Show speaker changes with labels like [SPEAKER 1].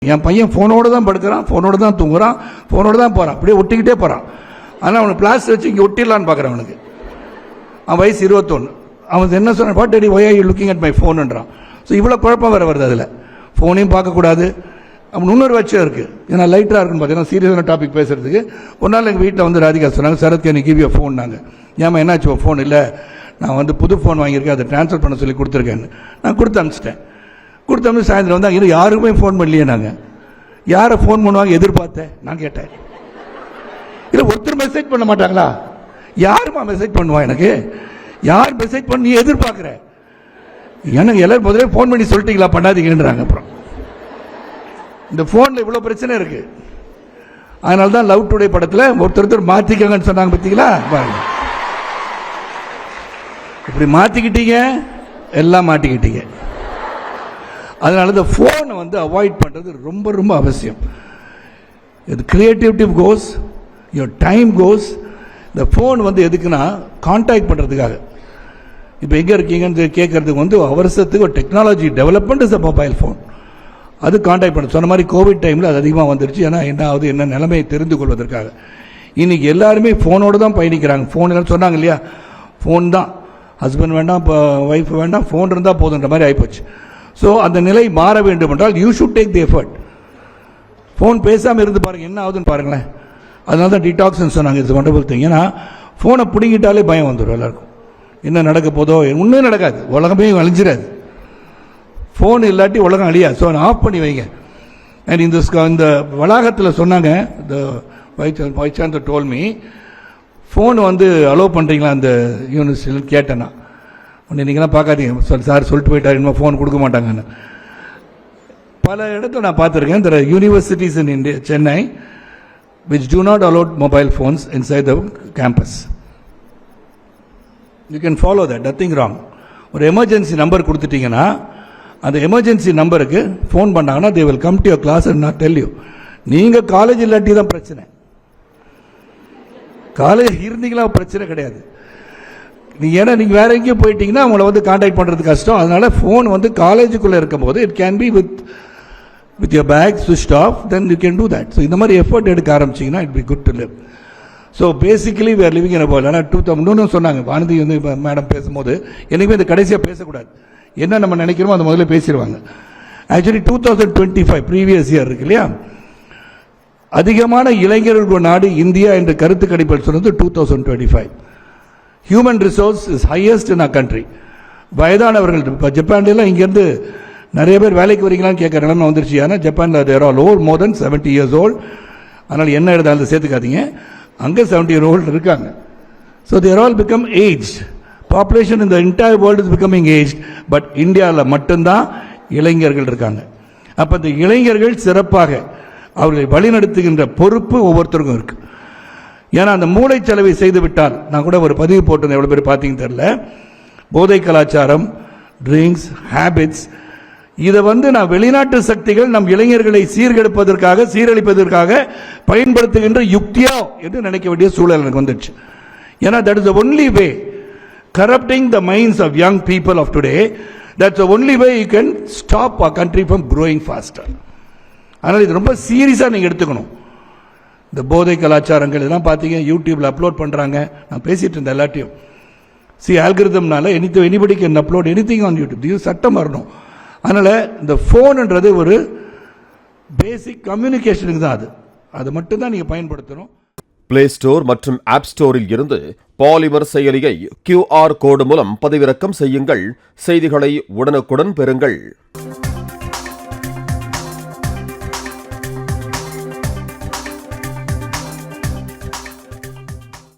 [SPEAKER 1] என் பையன் ஃபோனோடு தான் படுக்கிறான், ஃபோனோடு தான் தூங்குறான், ஃபோனோடு தான் போகிறான், அப்படியே ஒட்டிக்கிட்டே போகிறான். ஆனால் அவனுக்கு பிளாஸ்டர் வச்சு இங்கே ஒட்டிடலான்னு பார்க்குறான். அவனுக்கு அவன் வயசு 21. அவன் என்ன சொன்னான், what daddy why are you looking at my ஃபோனுன்றான். ஸோ இவ்வளோ குழப்பம் வேறு வருது. அதில் ஃபோனையும் பார்க்கக்கூடாது. அவன் இன்னொரு வச்சம் இருக்குது. ஏன்னா லைட்டராக இருக்குன்னு பார்த்தீங்கன்னா சீரியஸான டாபிக் பேசுகிறதுக்கு. ஒரு நாள் எங்கள் வீட்டில் வந்து ராதிகா சொன்னாங்க, Sarath can give you phone. நாங்கள் ஏமா என்னாச்சு ஃபோன்? இல்லை நான் வந்து புது ஃபோன் வாங்கியிருக்கேன், அதை ட்ரான்ஸ்ஃபர் பண்ண சொல்லி கொடுத்துருக்கேன்னு. நான் கொடுத்து அனுப்பிச்சிட்டேன். கொடுத்தோம்னு சாயந்தரம் வந்தால் இன்னும் யாருக்குமே ஃபோன் பண்ணலையே. நாங்கள் யாரை ஃபோன் பண்ணுவாங்க எதிர்பார்த்தேன் நான் கேட்டேன். இல்லை ஒருத்தர் மெசேஜ் பண்ண மாட்டாங்களா? யாருமா மெசேஜ் பண்ணுவா? எனக்கு யார் மெசேஜ் பண்ணி நீ எதிர்பார்க்குற? எனக்கு எல்லாரும் முதலே ஃபோன் பண்ணி சொல்லிட்டீங்களா பண்ணாதீங்கன்றாங்க. அப்புறம் இந்த ஃபோனில் இவ்வளோ பிரச்சனை இருக்குது. அதனால தான் லவ் டுடே படத்தில் ஒருத்தர் மாற்றிக்கங்கன்னு சொன்னாங்க. பார்த்தீங்களா? பாருங்க, இப்படி மாற்றிக்கிட்டீங்க, எல்லாம் மாட்டிக்கிட்டீங்க. அதனால இந்த ஃபோனை வந்து அவாய்ட் பண்ணுறது ரொம்ப ரொம்ப அவசியம். இது creativity goes, your time goes. இந்த ஃபோன் வந்து எதுக்குன்னா கான்டாக்ட் பண்ணுறதுக்காக. இப்போ எங்கே இருக்கீங்கன்னு கேட்கறதுக்கு வந்து அவசரத்துக்கு ஒரு technology development is a mobile phone. அது கான்டாக்ட் பண்ண சொன்ன மாதிரி கோவிட் டைமில் அது அதிகமாக வந்துருச்சு. ஏன்னா என்ன ஆகுது, என்ன நிலைமையை தெரிந்து கொள்வதற்காக. இன்றைக்கி எல்லாருமே ஃபோனோடு தான் பயணிக்கிறாங்க. ஃபோன் எல்லாம் சொன்னாங்க இல்லையா, ஃபோன் தான், ஹஸ்பண்ட் வேண்டாம், இப்போ ஒய்ஃப் வேண்டாம், ஃபோன் இருந்தால் போதுன்ற மாதிரி ஆகிப்போச்சு. ஸோ அந்த நிலை மாற வேண்டும் என்றால் you should take the effort. Phone பேசாமல் இருந்து பாருங்கள் என்ன ஆகுதுன்னு பாருங்களேன். அதனால தான் டிடாக்ஸ்ன்னு சொன்னாங்க. It's wonderful thing. ஏன்னா ஃபோனை பிடிங்கிட்டாலே பயம் வந்துடும் எல்லாருக்கும். என்ன நடக்க போதோ ஒன்றும் நடக்காது, உலகமே அழிஞ்சிடாது. ஃபோன் இல்லாட்டி உலகம் அழியாது. ஸோ ஆஃப் பண்ணி வைங்க. அண்ட் இந்த வளாகத்தில் சொன்னாங்க, இந்த vice chancellor told me, phone வந்து அலோவ் பண்ணுறீங்களா அந்த யூனிவர்சிட்டியில் கேட்டேன்னா. ஒன்று நீங்களாம் பார்க்காதீங்க, சார் சொல்லிட்டு போயிட்டார், இன்னும் ஃபோன் கொடுக்க மாட்டாங்கன்னு. பல இடத்துல நான் பார்த்துருக்கேன். இந்த universities in India, Chennai, which do not allow mobile phones inside the campus. You can follow that, nothing wrong. ஒரு எமர்ஜென்சி நம்பர் கொடுத்துட்டீங்கன்னா அந்த எமர்ஜென்சி நம்பருக்கு ஃபோன் பண்ணாங்கன்னா they will come to your class and not tell you. நீங்கள் college இல்லாட்டி தான் பிரச்சனை. College இருந்தீங்களா பிரச்சனை கிடையாது. ஏன்னா நீங்கள் வேற எங்கேயும் போயிட்டீங்கன்னா அவங்கள வந்து கான்டாக்ட் பண்ணுறது கஷ்டம். அதனால ஃபோன் வந்து காலேஜுக்குள்ளே இருக்கும் போது it can be with your bag switched off, then you can do that. So இந்த மாதிரி எஃபர்ட் எடுக்க ஆரம்பிச்சிங்கன்னா it be good to live. So basically we are living in a world. ஆனால் 2000 சொன்னாங்க வானதி வந்து மேடம் பேசும்போது, எனக்குமே இந்த கடைசியாக பேசக்கூடாது, என்ன நம்ம நினைக்கிறோமோ அதை முதல்ல பேசிடுவாங்க. ஆக்சுவலி 2025 ப்ரீவியஸ் இயர் இருக்கு இல்லையா, அதிகமான இளைஞர்கள் நாடு இந்தியா என்ற கருத்து கணிப்பில் சொன்னது 2025. Human resource is highest in our country. வயதானவர்கள் இப்போ ஜப்பான்லாம் இங்கேருந்து நிறைய பேர் வேலைக்கு வரீங்களான்னு கேட்குற நிலைமை வந்துருச்சு. ஆனால் ஜப்பானில் தேர் ஆல் ஓல்ட் மோர் தென் 70 years old. அதனால் என்ன எழுதாலும் சேர்த்துக்காதீங்க, அங்கே 70 years old இருக்காங்க. ஸோ தேர் ஆல் பிகம் ஏஜ். பாப்புலேஷன் இந்த entire world is becoming age. But இந்தியாவில் மட்டும்தான் இளைஞர்கள் இருக்காங்க. அப்போ இந்த இளைஞர்கள் சிறப்பாக அவர்களை வழிநடத்துகின்ற பொறுப்பு ஒவ்வொருத்தருக்கும் இருக்குது. ஏன்னா அந்த மூளை செலவை செய்து விட்டால், நான் கூட ஒரு பதிவு போட்டிருந்தேன், எவ்வளோ பேர் பார்த்தீங்கன்னு தெரியல, போதை கலாச்சாரம், ட்ரிங்க்ஸ், ஹேபிட்ஸ், இதை வந்து நான் வெளிநாட்டு சக்திகள் நம் இளைஞர்களை சீர்கெடுப்பதற்காக சீரழிப்பதற்காக பயன்படுத்துகின்ற யுக்தியா என்று நினைக்க வேண்டிய சூழல் எனக்கு வந்துடுச்சு. ஏன்னா that is the only way corrupting the minds of young people of today. That's the only way you can stop our country from growing faster. அதனால் இது ரொம்ப சீரியஸாக நீங்கள் எடுத்துக்கணும். இந்த போதை கலாச்சாரங்கள் இதெல்லாம் பார்த்தீங்க, யூடியூப்பில் அப்லோட் பண்ணுறாங்க. நான் பேசிகிட்டு இருந்தேன் எல்லாத்தையும். ஆல்கிரிதம்னால anybody can upload anything on YouTube. இது சட்டம் வரணும். அதனால் இந்த ஃபோனுன்றது ஒரு பேசிக் கம்யூனிகேஷனுக்கு தான். அது மட்டும்தான் நீங்கள் பயன்படுத்தணும்.
[SPEAKER 2] பிளே ஸ்டோர் மற்றும் ஆப் ஸ்டோரில் இருந்து பாலிமர் செயலியை QR கோடு மூலம் பதிவிறக்கம் செய்யுங்கள். செய்திகளை உடனுக்குடன் பெறுங்கள்.